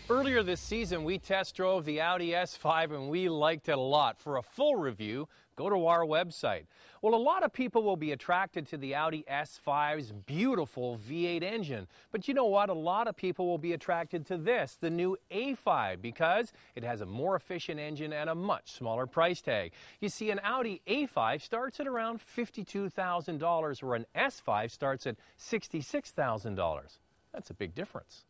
Earlier this season, we test drove the Audi A5 and we liked it a lot. For a full review, go to our website. Well, a lot of people will be attracted to the Audi A5's beautiful V8 engine. But you know what? A lot of people will be attracted to this, the new A5, because it has a more efficient engine and a much smaller price tag. You see, an Audi A5 starts at around $52,000, where an S5 starts at $66,000. That's a big difference.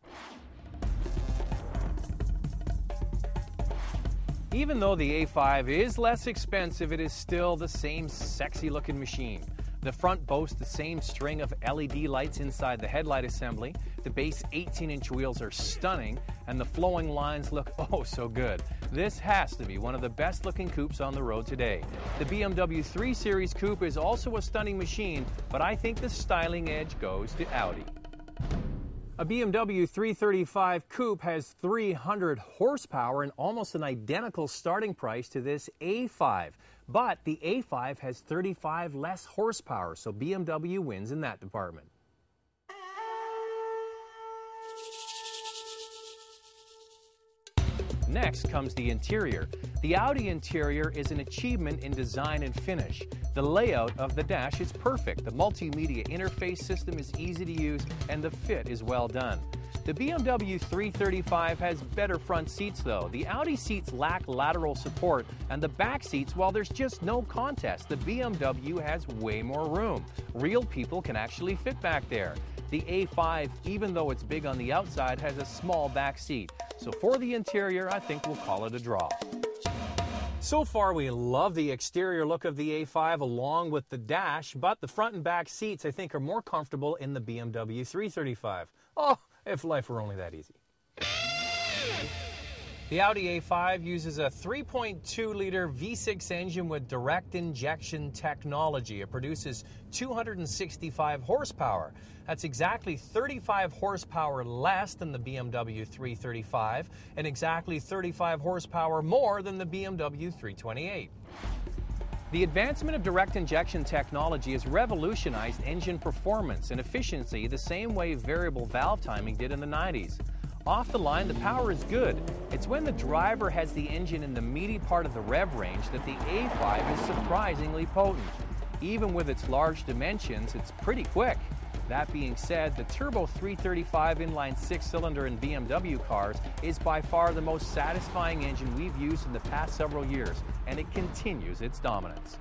Even though the A5 is less expensive, it is still the same sexy looking machine. The front boasts the same string of LED lights inside the headlight assembly. The base 18-inch wheels are stunning, and the flowing lines look oh so good. This has to be one of the best looking coupes on the road today. The BMW 3 Series coupe is also a stunning machine, but I think the styling edge goes to Audi. A BMW 335 coupe has 300 horsepower and almost an identical starting price to this A5. But the A5 has 35 less horsepower, so BMW wins in that department. Next comes the interior. The Audi interior is an achievement in design and finish. The layout of the dash is perfect. The multimedia interface system is easy to use, and the fit is well done. The BMW 335 has better front seats though. The Audi seats lack lateral support, and the back seats, well, there's just no contest. The BMW has way more room. Real people can actually fit back there. The A5, even though it's big on the outside, has a small back seat. So for the interior, I think we'll call it a draw. So far, we love the exterior look of the A5 along with the dash, but the front and back seats, I think, are more comfortable in the BMW 335. Oh, if life were only that easy. The Audi A5 uses a 3.2-liter V6 engine with direct injection technology. It produces 265 horsepower. That's exactly 35 horsepower less than the BMW 335 and exactly 35 horsepower more than the BMW 328. The advancement of direct injection technology has revolutionized engine performance and efficiency the same way variable valve timing did in the 90s. Off the line, the power is good. It's when the driver has the engine in the meaty part of the rev range that the A5 is surprisingly potent. Even with its large dimensions, it's pretty quick. That being said, the Turbo 335 inline six-cylinder in BMW cars is by far the most satisfying engine we've used in the past several years, and it continues its dominance.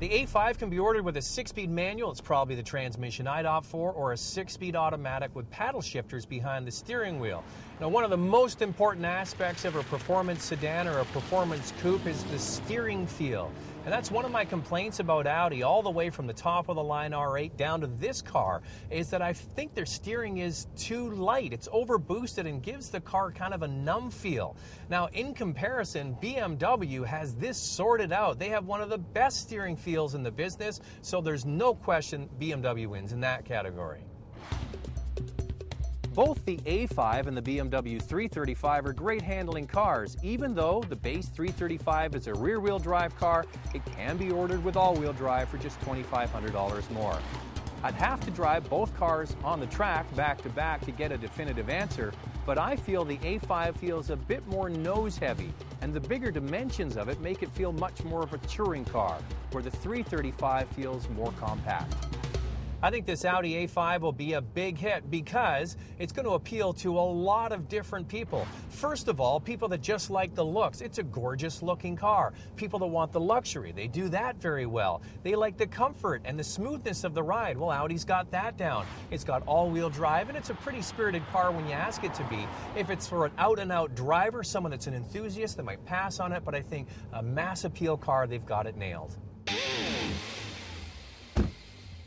The A5 can be ordered with a 6-speed manual, it's probably the transmission I'd opt for, or a 6-speed automatic with paddle shifters behind the steering wheel. Now, one of the most important aspects of a performance sedan or a performance coupe is the steering feel. And that's one of my complaints about Audi, all the way from the top of the line R8 down to this car, is that I think their steering is too light. It's overboosted and gives the car kind of a numb feel. Now, in comparison, BMW has this sorted out. They have one of the best steering feels in the business, so there's no question BMW wins in that category. Both the A5 and the BMW 335 are great handling cars. Even though the base 335 is a rear-wheel drive car, it can be ordered with all-wheel drive for just $2,500 more. I'd have to drive both cars on the track back-to-back to get a definitive answer, but I feel the A5 feels a bit more nose-heavy, and the bigger dimensions of it make it feel much more of a touring car, where the 335 feels more compact. I think this Audi A5 will be a big hit because it's going to appeal to a lot of different people. First of all, people that just like the looks. It's a gorgeous looking car. People that want the luxury, they do that very well. They like the comfort and the smoothness of the ride. Well, Audi's got that down. It's got all-wheel drive, and it's a pretty spirited car when you ask it to be. If it's for an out-and-out driver, someone that's an enthusiast, they might pass on it, but I think a mass appeal car, they've got it nailed.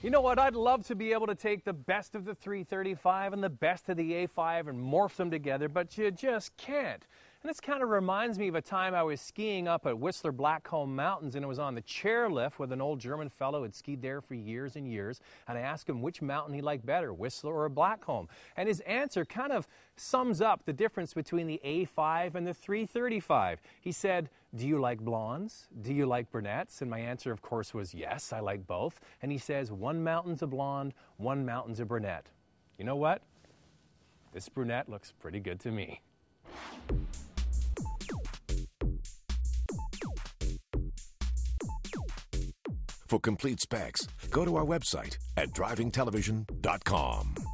You know what? I'd love to be able to take the best of the 335 and the best of the A5 and morph them together, but you just can't. And this kind of reminds me of a time I was skiing up at Whistler Blackcomb Mountains, and it was on the chairlift with an old German fellow who had skied there for years and years, and I asked him which mountain he liked better, Whistler or Blackcomb. And his answer kind of sums up the difference between the A5 and the 335. He said, "Do you like blondes? Do you like brunettes?" And my answer, of course, was yes, I like both. And he says, one mountain's a blonde, one mountain's a brunette. You know what? This brunette looks pretty good to me. For complete specs, go to our website at drivingtelevision.com.